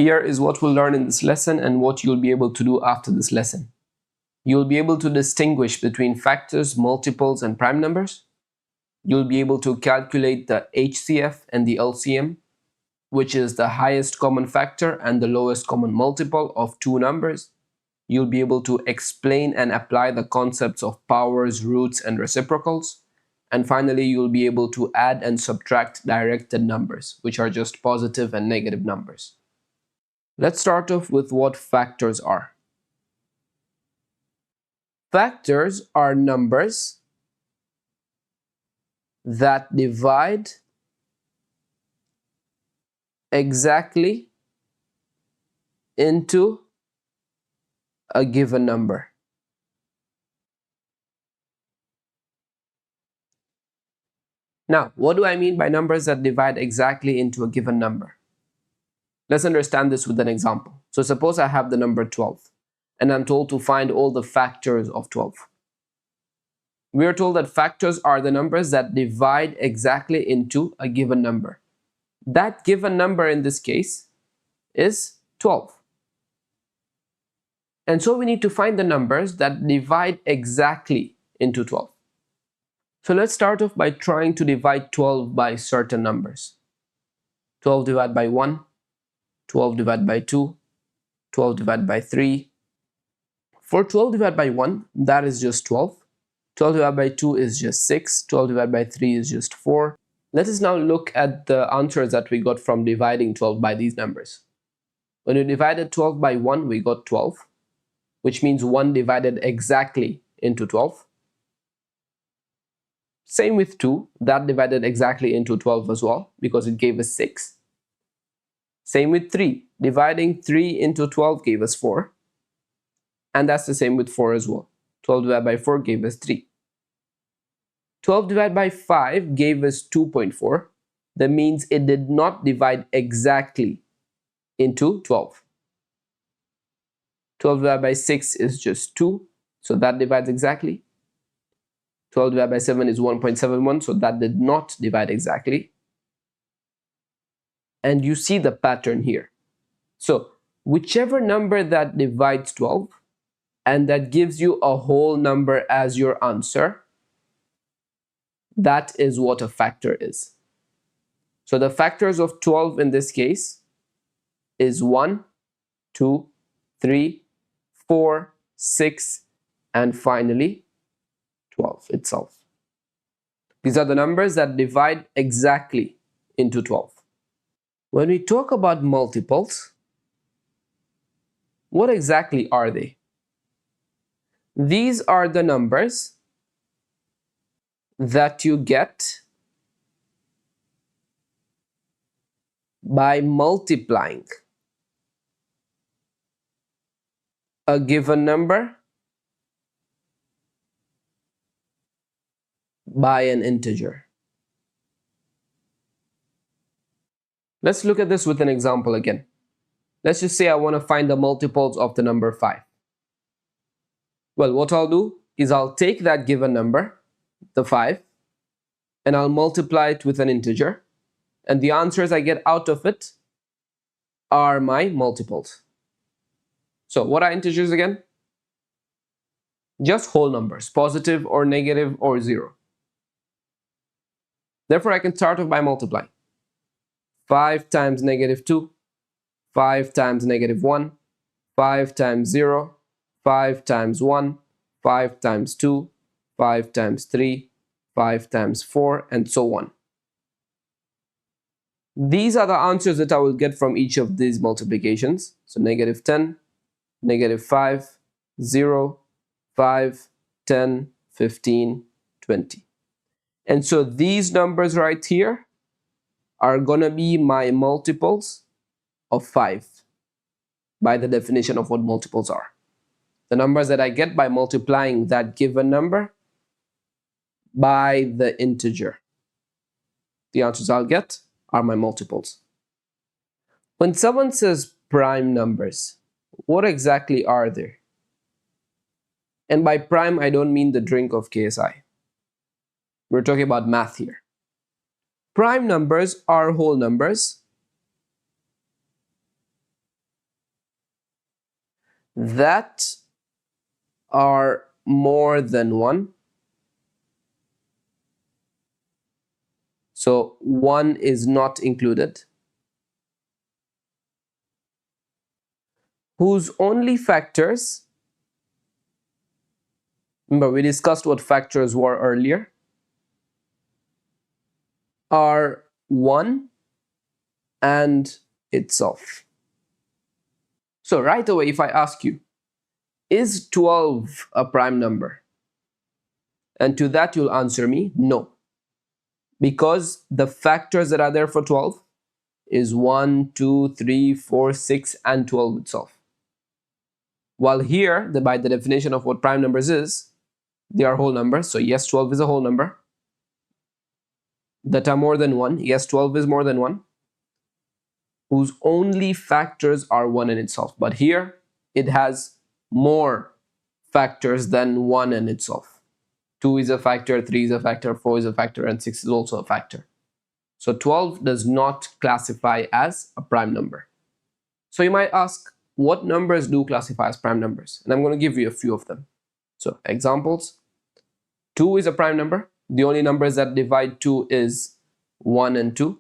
Here is what we'll learn in this lesson and what you'll be able to do after this lesson. You'll be able to distinguish between factors, multiples, and prime numbers. You'll be able to calculate the HCF and the LCM, which is the highest common factor and the lowest common multiple of two numbers. You'll be able to explain and apply the concepts of powers, roots, and reciprocals. And finally, you'll be able to add and subtract directed numbers, which are just positive and negative numbers. Let's start off with what factors are. Factors are numbers that divide exactly into a given number. Now, what do I mean by numbers that divide exactly into a given number? Let's understand this with an example. So suppose I have the number 12, and I'm told to find all the factors of 12. We are told that factors are the numbers that divide exactly into a given number. That given number in this case is 12. And so we need to find the numbers that divide exactly into 12. So let's start off by trying to divide 12 by certain numbers. 12 divided by 1, 12 divided by 2, 12 divided by 3. For 12 divided by 1, that is just 12. 12 divided by 2 is just 6. 12 divided by 3 is just 4. Let us now look at the answers that we got from dividing 12 by these numbers. When we divided 12 by 1, we got 12, which means 1 divided exactly into 12. Same with 2, that divided exactly into 12 as well, because it gave us 6. Same with 3, dividing 3 into 12 gave us 4. And that's the same with 4 as well. 12 divided by 4 gave us 3. 12 divided by 5 gave us 2.4. That means it did not divide exactly into 12. 12 divided by 6 is just 2, so that divides exactly. 12 divided by 7 is 1.71, so that did not divide exactly. And you see the pattern here. So whichever number that divides 12 and that gives you a whole number as your answer, that is what a factor is. So the factors of 12 in this case is 1, 2, 3, 4, 6, and finally 12 itself. These are the numbers that divide exactly into 12. When we talk about multiples, what exactly are they? These are the numbers that you get by multiplying a given number by an integer. Let's look at this with an example again. Let's just say I want to find the multiples of the number 5. Well, what I'll do is I'll take that given number, the 5, and I'll multiply it with an integer, and the answers I get out of it are my multiples. So what are integers again? Just whole numbers, positive or negative or 0. Therefore, I can start off by multiplying. 5 times negative 2, 5 times negative 1, 5 times 0, 5 times 1, 5 times 2, 5 times 3, 5 times 4, and so on. These are the answers that I will get from each of these multiplications. So negative 10, negative 5, 0, 5, 10, 15, 20. And so these numbers right here are going to be my multiples of 5 by the definition of what multiples are. The numbers that I get by multiplying that given number by the integer. The answers I'll get are my multiples. When someone says prime numbers, what exactly are they? And by prime, I don't mean the drink of KSI. We're talking about math here. Prime numbers are whole numbers that are more than 1. So 1 is not included. Whose only factors, remember we discussed what factors were earlier, are 1 and itself. So right away, if I ask you, is 12 a prime number? And to that you'll answer me, no. Because the factors that are there for 12 is 1, 2, 3, 4, 6, and 12 itself. While here, by the definition of what prime numbers is, they are whole numbers. So yes, 12 is a whole number. That are more than 1. Yes, 12 is more than 1. Whose only factors are 1 in itself. But here, it has more factors than 1 in itself. 2 is a factor, 3 is a factor, 4 is a factor, and 6 is also a factor. So 12 does not classify as a prime number. So you might ask, what numbers do classify as prime numbers? And I'm going to give you a few of them. So examples, 2 is a prime number. The only numbers that divide 2 is 1 and 2.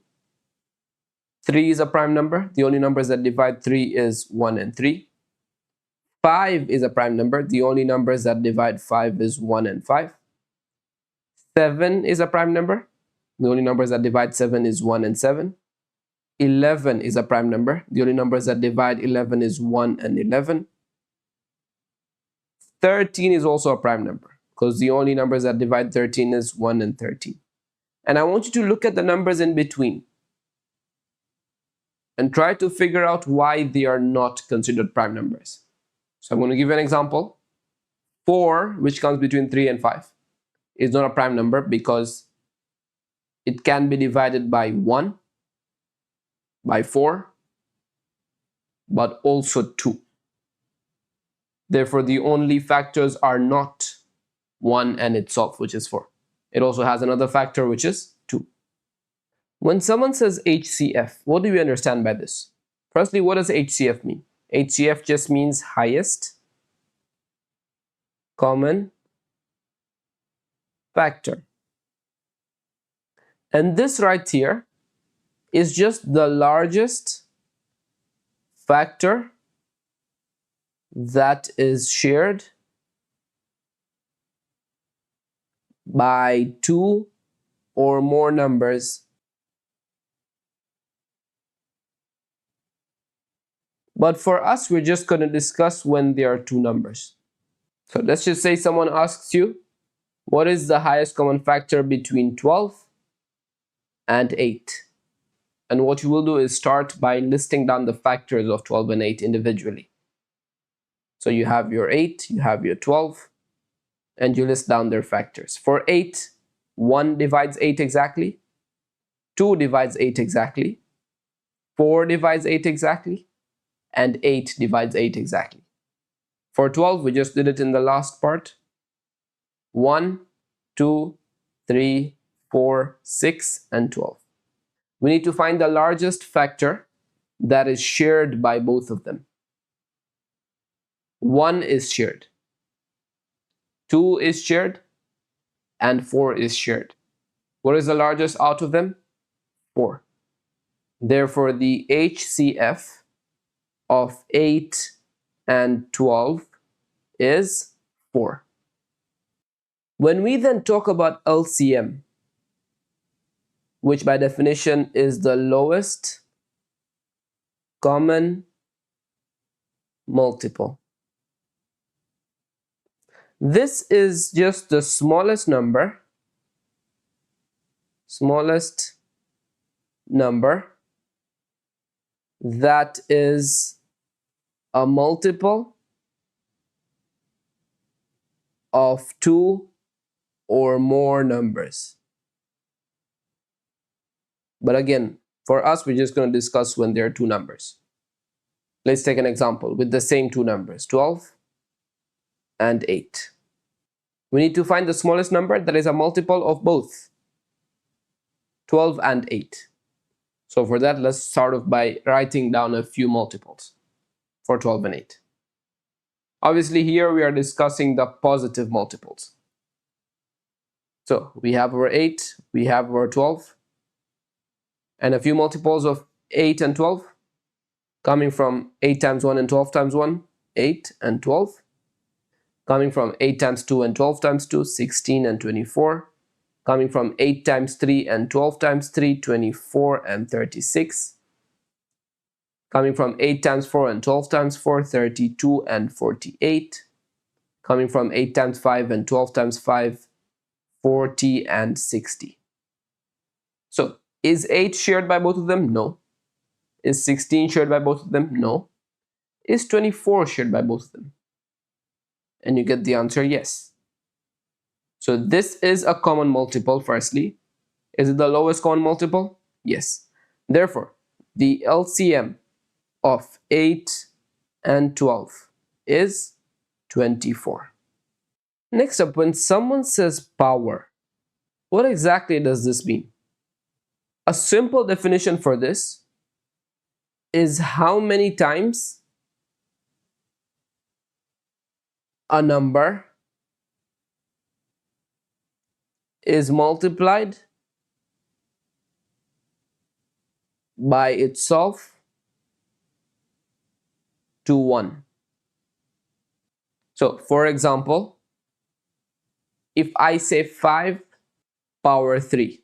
3 is a prime number. The only numbers that divide 3 is 1 and 3. 5 is a prime number. The only numbers that divide 5 is 1 and 5. 7 is a prime number. The only numbers that divide 7 is 1 and 7. 11 is a prime number. The only numbers that divide 11 is 1 and 11. 13 is also a prime number because the only numbers that divide 13 is 1 and 13. And I want you to look at the numbers in between and try to figure out why they are not considered prime numbers. So I'm going to give you an example. 4, which comes between 3 and 5, is not a prime number because it can be divided by 1, by 4, but also 2. Therefore, the only factors are not 1 and itself, which is 4. It also has another factor, which is 2. When someone says HCF, what do we understand by this? Firstly, what does HCF mean? HCF just means highest common factor. And this right here is just the largest factor that is shared by 2 or more numbers. But for us, we're just going to discuss when there are 2 numbers. So let's just say someone asks you, what is the highest common factor between 12 and 8? And what you will do is start by listing down the factors of 12 and 8 individually. So you have your 8, you have your 12, and you list down their factors. For 8, 1 divides 8 exactly, 2 divides 8 exactly, 4 divides 8 exactly, and 8 divides 8 exactly. For 12, we just did it in the last part. 1, 2, 3, 4, 6, and 12. We need to find the largest factor that is shared by both of them. 1 is shared, 2 is shared, and 4 is shared. What is the largest out of them? 4. Therefore, the HCF of 8 and 12 is 4. When we then talk about LCM, which by definition is the lowest common multiple, this is just the smallest number that is a multiple of 2 or more numbers. But again, for us, we're just going to discuss when there are 2 numbers. Let's take an example with the same 2 numbers, 12 and 8. We need to find the smallest number that is a multiple of both 12 and 8. So for that, let's start off by writing down a few multiples for 12 and 8. Obviously, here we are discussing the positive multiples. So we have our 8, we have our 12, and a few multiples of 8 and 12, coming from 8 times 1 and 12 times 1, 8 and 12, coming from 8 times 2 and 12 times 2, 16 and 24, coming from 8 times 3 and 12 times 3, 24 and 36, coming from 8 times 4 and 12 times 4, 32 and 48, coming from 8 times 5 and 12 times 5, 40 and 60. So, is 8 shared by both of them? No. Is 16 shared by both of them? No. Is 24 shared by both of them? And you get the answer yes. So this is a common multiple firstly. Is it the lowest common multiple? Yes. Therefore, the LCM of 8 and 12 is 24. Next up, when someone says power, what exactly does this mean? A simple definition for this is how many times a number is multiplied by itself to 1. So, for example, if I say 5 power 3,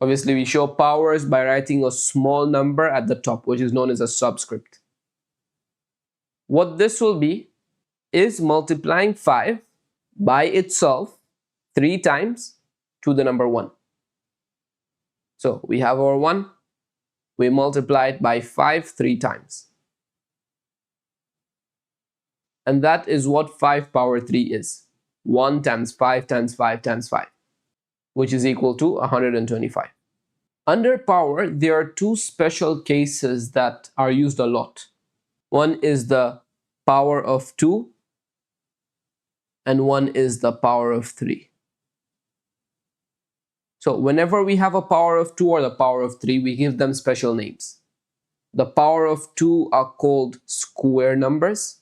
obviously we show powers by writing a small number at the top, which is known as a subscript. What this will be is multiplying 5 by itself 3 times to the number 1. So we have our 1, we multiply it by 5 3 times. And that is what 5 power 3 is. 1 times 5 times 5 times 5, which is equal to 125. Under power, there are two special cases that are used a lot. One is the power of 2, and one is the power of 3. So whenever we have a power of 2 or the power of 3, we give them special names. The power of 2 are called square numbers.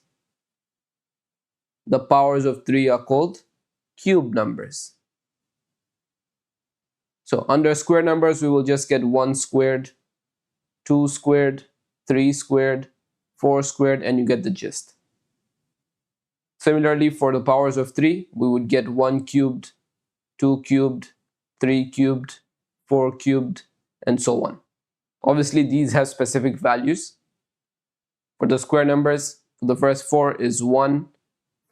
The powers of 3 are called cube numbers. So under square numbers, we will just get 1 squared, 2 squared, 3 squared, 4 squared, and you get the gist. Similarly, for the powers of 3, we would get 1 cubed, 2 cubed, 3 cubed, 4 cubed, and so on. Obviously, these have specific values. For the square numbers, the first 4 is 1,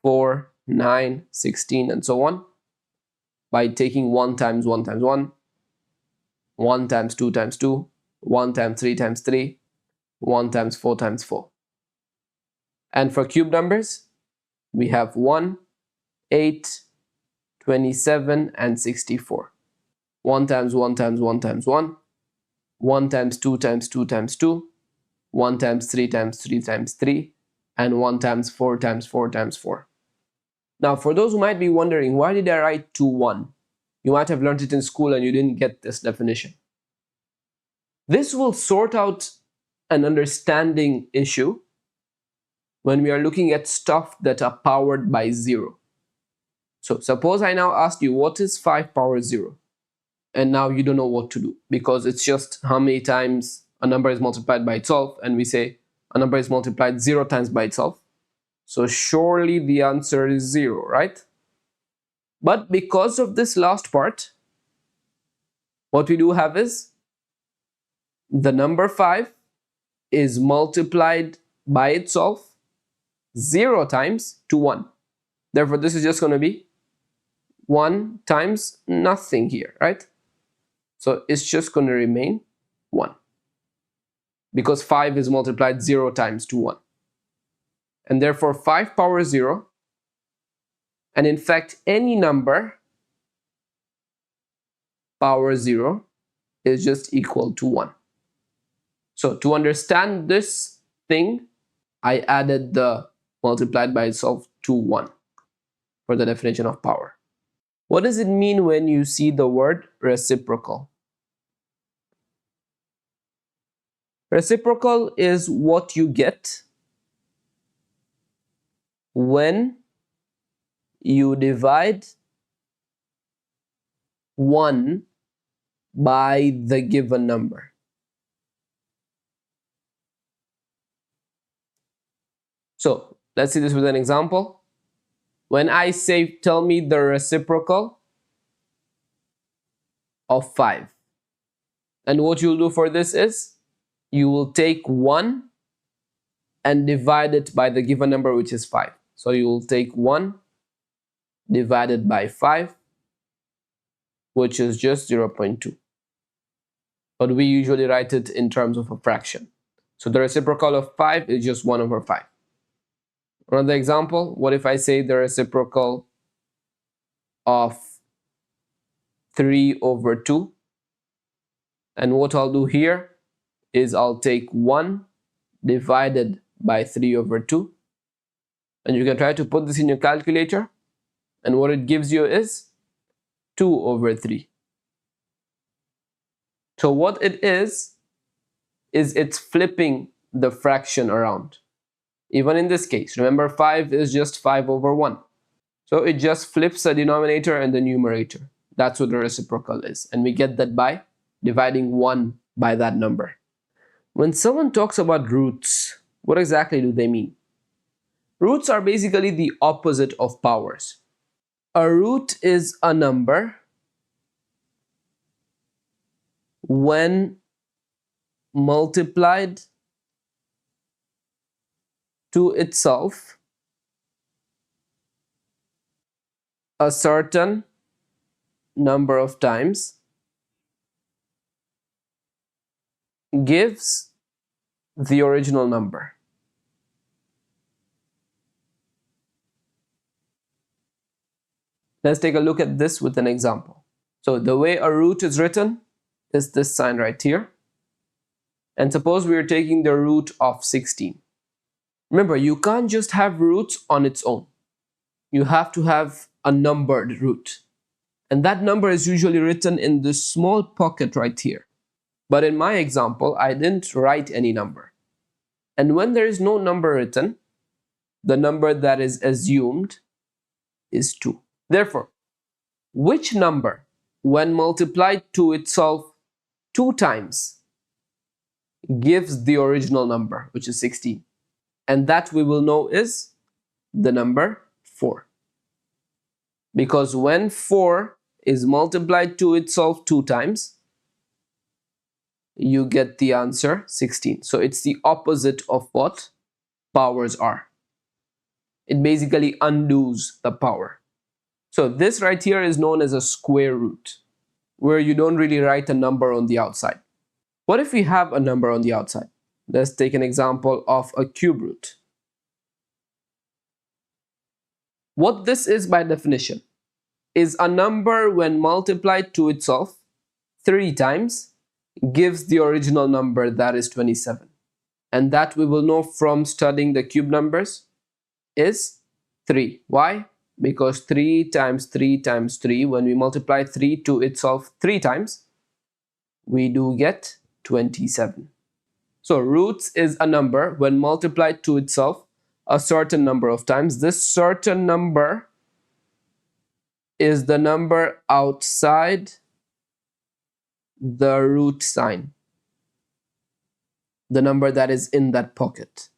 4, 9, 16, and so on, by taking 1 times 1 times 1, 1 times 2 times 2, 1 times 3 times 3, 1 times 4 times 4. And for cube numbers, we have 1, 8, 27, and 64. 1 times 1 times 1 times 1, 1 times 2 times 2 times 2, 1 times 3 times 3 times 3, and 1 times 4 times 4 times 4. Now, for those who might be wondering, why did I write 2, 1? You might have learned it in school and you didn't get this definition. This will sort out an understanding issue when we are looking at stuff that are powered by 0. So suppose I now ask you, what is 5 power 0? And now you don't know what to do, because it's just how many times a number is multiplied by itself, and we say a number is multiplied 0 times by itself. So surely the answer is 0, right? But because of this last part, what we do have is the number 5 is multiplied by itself 0 times to 1. Therefore, this is just going to be 1 times nothing here, right? So it's just going to remain 1, because 5 is multiplied 0 times to 1. And therefore 5 power 0, and in fact any number power 0 is just equal to 1. So to understand this thing, I added the multiplied by itself to 1 for the definition of power. What does it mean when you see the word reciprocal? Reciprocal is what you get when you divide 1 by the given number. So let's see this with an example. When I say, tell me the reciprocal of 5. And what you'll do for this is, you will take 1 and divide it by the given number, which is 5. So you will take 1 divided by 5, which is just 0.2. But we usually write it in terms of a fraction. So the reciprocal of 5 is just 1 over 5. Another example, what if I say the reciprocal of 3 over 2? And what I'll do here is I'll take 1 divided by 3 over 2. And you can try to put this in your calculator. And what it gives you is 2 over 3. So what it is it's flipping the fraction around. Even in this case, remember 5 is just 5 over 1. So it just flips the denominator and the numerator. That's what the reciprocal is. And we get that by dividing 1 by that number. When someone talks about roots, what exactly do they mean? Roots are basically the opposite of powers. A root is a number when multiplied to itself a certain number of times gives the original number. Let's take a look at this with an example. So the way a root is written is this sign right here. And suppose we are taking the root of 16. Remember, you can't just have roots on its own. You have to have a numbered root. And that number is usually written in this small pocket right here. But in my example, I didn't write any number. And when there is no number written, the number that is assumed is 2. Therefore, which number, when multiplied to itself 2 times, gives the original number, which is 16? And that we will know is the number 4. Because when 4 is multiplied to itself 2 times, you get the answer 16. So it's the opposite of what powers are. It basically undoes the power. So this right here is known as a square root, where you don't really write a number on the outside. What if we have a number on the outside? Let's take an example of a cube root. What this is by definition is a number when multiplied to itself 3 times gives the original number, that is 27. And that we will know from studying the cube numbers is 3. Why? Because 3 times 3 times 3, when we multiply 3 to itself 3 times, we do get 27. So roots is a number when multiplied to itself a certain number of times. This certain number is the number outside the root sign, the number that is in that pocket.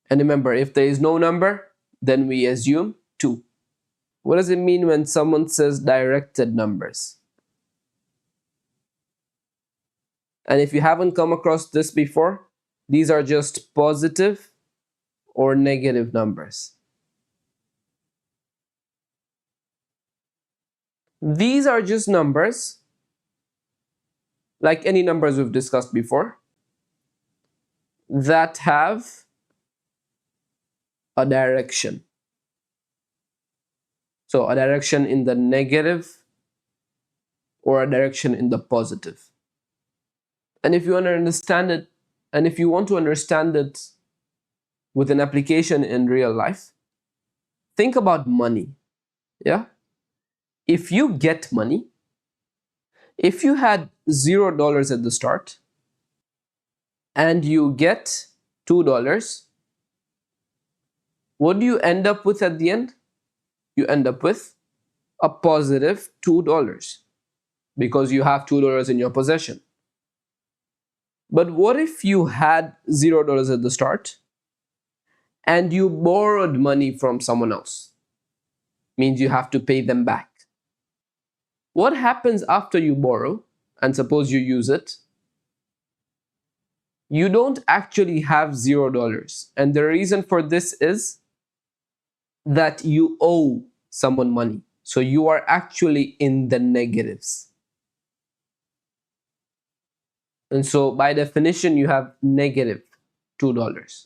And remember, if there is no number, then we assume 2. What does it mean when someone says directed numbers? And if you haven't come across this before, these are just positive or negative numbers. These are just numbers, like any numbers we've discussed before, that have a direction. So a direction in the negative or a direction in the positive. And if you want to understand it, and if you want to understand it with an application in real life, think about money. Yeah? If you get money, if you had $0 at the start and you get $2, What do you end up with at the end? You end up with a positive $2 because you have $2 in your possession. But what if you had $0 at the start and you borrowed money from someone else? Means you have to pay them back. What happens after you borrow and suppose you use it? You don't actually have $0. And the reason for this is that you owe someone money. So you are actually in the negatives. And so by definition, you have negative $2.